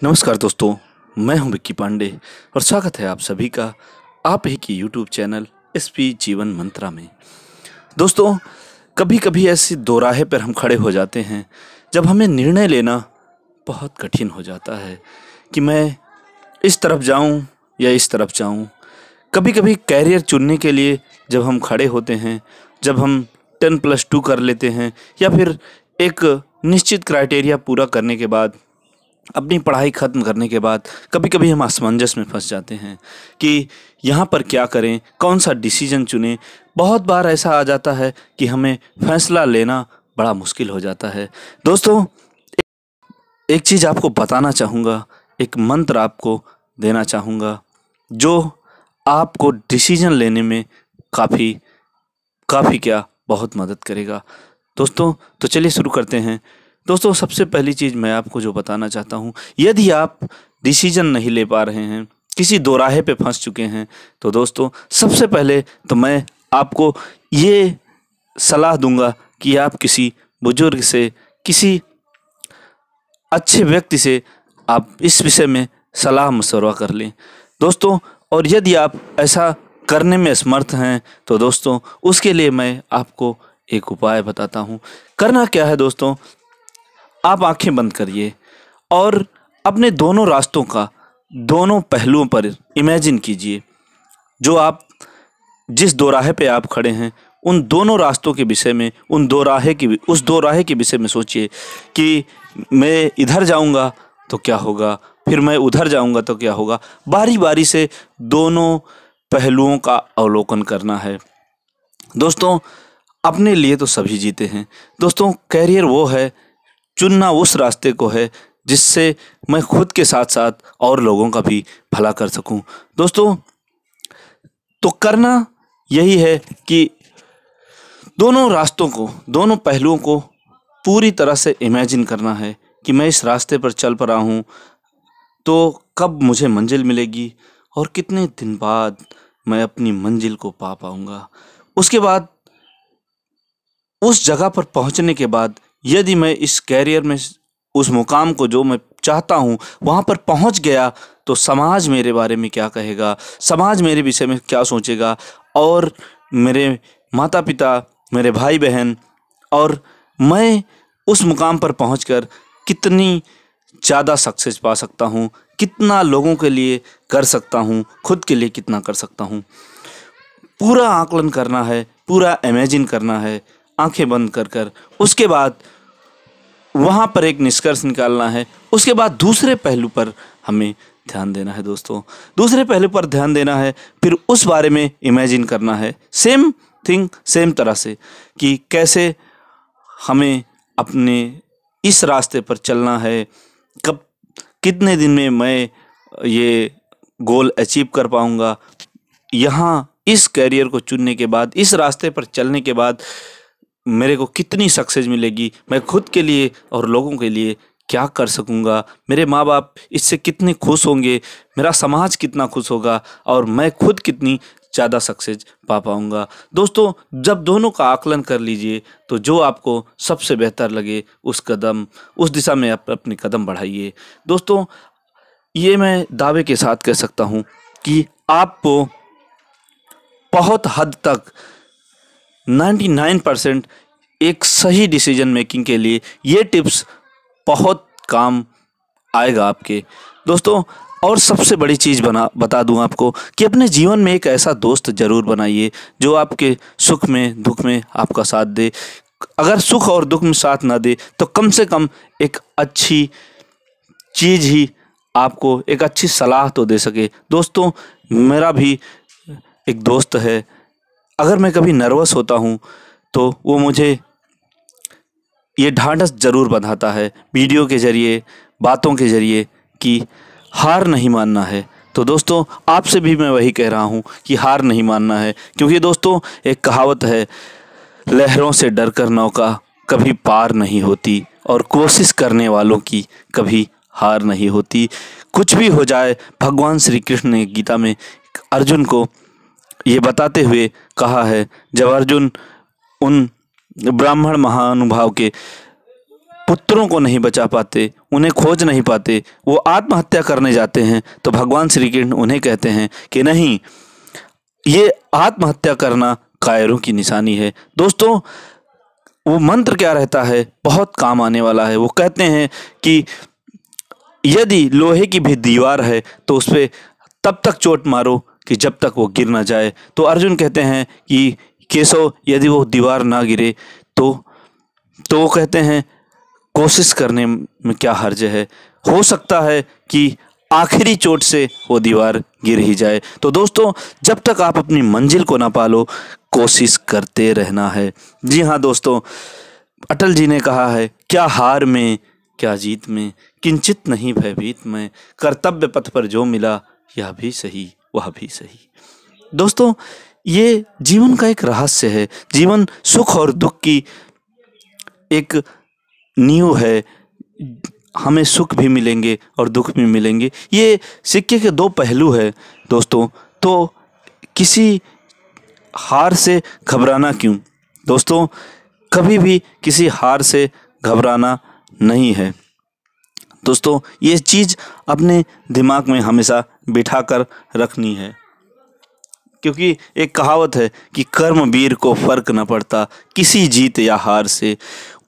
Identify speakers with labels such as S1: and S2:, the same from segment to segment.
S1: नमस्कार दोस्तों, मैं हूं विक्की पांडे और स्वागत है आप सभी का आप ही की यूट्यूब चैनल एसपी जीवन मंत्रा में। दोस्तों, कभी कभी ऐसे दोराहे पर हम खड़े हो जाते हैं जब हमें निर्णय लेना बहुत कठिन हो जाता है कि मैं इस तरफ जाऊं या इस तरफ जाऊं। कभी कभी कैरियर चुनने के लिए जब हम खड़े होते हैं, जब हम 10+2 कर लेते हैं या फिर एक निश्चित क्राइटेरिया पूरा करने के बाद, अपनी पढ़ाई ख़त्म करने के बाद कभी कभी हम असमंजस में फंस जाते हैं कि यहाँ पर क्या करें, कौन सा डिसीजन चुनें। बहुत बार ऐसा आ जाता है कि हमें फैसला लेना बड़ा मुश्किल हो जाता है। दोस्तों, एक चीज़ आपको बताना चाहूँगा, एक मंत्र आपको देना चाहूँगा जो आपको डिसीजन लेने में काफ़ी काफ़ी क्या बहुत मदद करेगा। दोस्तों, तो चलिए शुरू करते हैं। दोस्तों, सबसे पहली चीज़ मैं आपको जो बताना चाहता हूँ, यदि आप डिसीजन नहीं ले पा रहे हैं, किसी दोराहे पे फंस चुके हैं, तो दोस्तों सबसे पहले तो मैं आपको ये सलाह दूंगा कि आप किसी बुजुर्ग से, किसी अच्छे व्यक्ति से आप इस विषय में सलाह मशवरा कर लें दोस्तों। और यदि आप ऐसा करने में असमर्थ हैं तो दोस्तों उसके लिए मैं आपको एक उपाय बताता हूँ। करना क्या है दोस्तों, आप आंखें बंद करिए और अपने दोनों रास्तों का, दोनों पहलुओं पर इमेजिन कीजिए। जो आप जिस दोराहे पे आप खड़े हैं, उन दोनों रास्तों के विषय में, उस दोराहे के विषय में सोचिए कि मैं इधर जाऊंगा तो क्या होगा, फिर मैं उधर जाऊंगा तो क्या होगा। बारी बारी से दोनों पहलुओं का अवलोकन करना है। दोस्तों, अपने लिए तो सभी जीते हैं दोस्तों। कैरियर वो है, चुनना उस रास्ते को है जिससे मैं खुद के साथ साथ और लोगों का भी भला कर सकूं। दोस्तों, तो करना यही है कि दोनों रास्तों को, दोनों पहलुओं को पूरी तरह से इमेजिन करना है कि मैं इस रास्ते पर चल पड़ा हूं तो कब मुझे मंजिल मिलेगी और कितने दिन बाद मैं अपनी मंजिल को पा पाऊंगा। उसके बाद, उस जगह पर पहुंचने के बाद, यदि मैं इस कैरियर में उस मुकाम को जो मैं चाहता हूं वहां पर पहुंच गया तो समाज मेरे बारे में क्या कहेगा, समाज मेरे विषय में क्या सोचेगा, और मेरे माता पिता, मेरे भाई बहन, और मैं उस मुकाम पर पहुंचकर कितनी ज़्यादा सक्सेस पा सकता हूं, कितना लोगों के लिए कर सकता हूं, खुद के लिए कितना कर सकता हूं। पूरा आकलन करना है, पूरा इमेजिन करना है आंखें बंद कर कर। उसके बाद वहाँ पर एक निष्कर्ष निकालना है। उसके बाद दूसरे पहलू पर हमें ध्यान देना है दोस्तों, दूसरे पहलू पर ध्यान देना है, फिर उस बारे में इमेजिन करना है। सेम थिंग, सेम तरह से कि कैसे हमें अपने इस रास्ते पर चलना है, कब, कितने दिन में मैं ये गोल अचीव कर पाऊँगा। यहाँ इस कैरियर को चुनने के बाद, इस रास्ते पर चलने के बाद मेरे को कितनी सक्सेस मिलेगी, मैं खुद के लिए और लोगों के लिए क्या कर सकूंगा, मेरे माँ बाप इससे कितने खुश होंगे, मेरा समाज कितना खुश होगा, और मैं खुद कितनी ज़्यादा सक्सेस पा पाऊंगा। दोस्तों, जब दोनों का आकलन कर लीजिए तो जो आपको सबसे बेहतर लगे उस दिशा में आप अपने कदम बढ़ाइए। दोस्तों, ये मैं दावे के साथ कह सकता हूँ कि आपको बहुत हद तक 99% एक सही डिसीजन मेकिंग के लिए ये टिप्स बहुत काम आएगा आपके दोस्तों। और सबसे बड़ी चीज़ बता दूं आपको कि अपने जीवन में एक ऐसा दोस्त ज़रूर बनाइए जो आपके सुख में, दुख में आपका साथ दे। अगर सुख और दुख में साथ ना दे तो कम से कम एक अच्छी चीज़ ही आपको, एक अच्छी सलाह तो दे सके। दोस्तों, मेरा भी एक दोस्त है, अगर मैं कभी नर्वस होता हूँ तो वो मुझे ये ढांढस ज़रूर बंधाता है वीडियो के ज़रिए, बातों के ज़रिए, कि हार नहीं मानना है। तो दोस्तों, आपसे भी मैं वही कह रहा हूँ कि हार नहीं मानना है, क्योंकि दोस्तों एक कहावत है, लहरों से डरकर नौका कभी पार नहीं होती और कोशिश करने वालों की कभी हार नहीं होती। कुछ भी हो जाए, भगवान श्री कृष्ण ने गीता में अर्जुन को ये बताते हुए कहा है, जब अर्जुन उन ब्राह्मण महानुभाव के पुत्रों को नहीं बचा पाते, उन्हें खोज नहीं पाते, वो आत्महत्या करने जाते हैं, तो भगवान श्री कृष्ण उन्हें कहते हैं कि नहीं, ये आत्महत्या करना कायरों की निशानी है। दोस्तों, वो मंत्र क्या रहता है, बहुत काम आने वाला है। वो कहते हैं कि यदि लोहे की भी दीवार है तो उस पर तब तक चोट मारो कि जब तक वो गिर ना जाए। तो अर्जुन कहते हैं कि केशव, यदि वो दीवार ना गिरे तो वो कहते हैं कोशिश करने में क्या हर्ज है, हो सकता है कि आखिरी चोट से वो दीवार गिर ही जाए। तो दोस्तों, जब तक आप अपनी मंजिल को ना पालो, कोशिश करते रहना है। जी हाँ दोस्तों, अटल जी ने कहा है, क्या हार में क्या जीत में, किंचित नहीं भयभीत में, कर्तव्य पथ पर जो मिला, यह भी सही वह भी सही। दोस्तों, ये जीवन का एक रहस्य है। जीवन सुख और दुख की एक नींव है। हमें सुख भी मिलेंगे और दुख भी मिलेंगे, ये सिक्के के दो पहलू है दोस्तों। तो किसी हार से घबराना क्यों दोस्तों, कभी भी किसी हार से घबराना नहीं है दोस्तों। ये चीज़ अपने दिमाग में हमेशा बिठा कर रखनी है, क्योंकि एक कहावत है कि कर्मवीर को फर्क न पड़ता किसी जीत या हार से,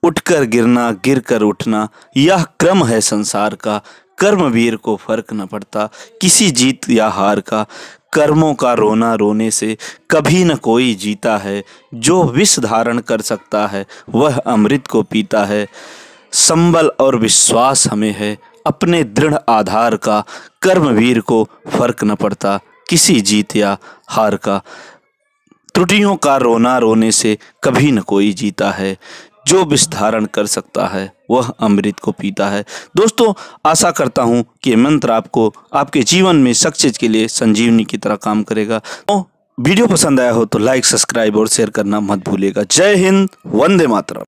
S1: उठकर गिरना गिरकर उठना यह क्रम है संसार का। कर्मवीर को फर्क न पड़ता किसी जीत या हार का, कर्मों का रोना रोने से कभी न कोई जीता है। जो विष धारण कर सकता है वह अमृत को पीता है। संबल और विश्वास हमें है अपने दृढ़ आधार का, कर्मवीर को फर्क न पड़ता किसी जीत या हार का। त्रुटियों का रोना रोने से कभी न कोई जीता है। जो विष धारण कर सकता है वह अमृत को पीता है। दोस्तों, आशा करता हूँ कि मंत्र आपको आपके जीवन में सक्सेस के लिए संजीवनी की तरह काम करेगा। तो वीडियो पसंद आया हो तो लाइक, सब्सक्राइब और शेयर करना मत भूलिएगा। जय हिंद, वंदे मातरम।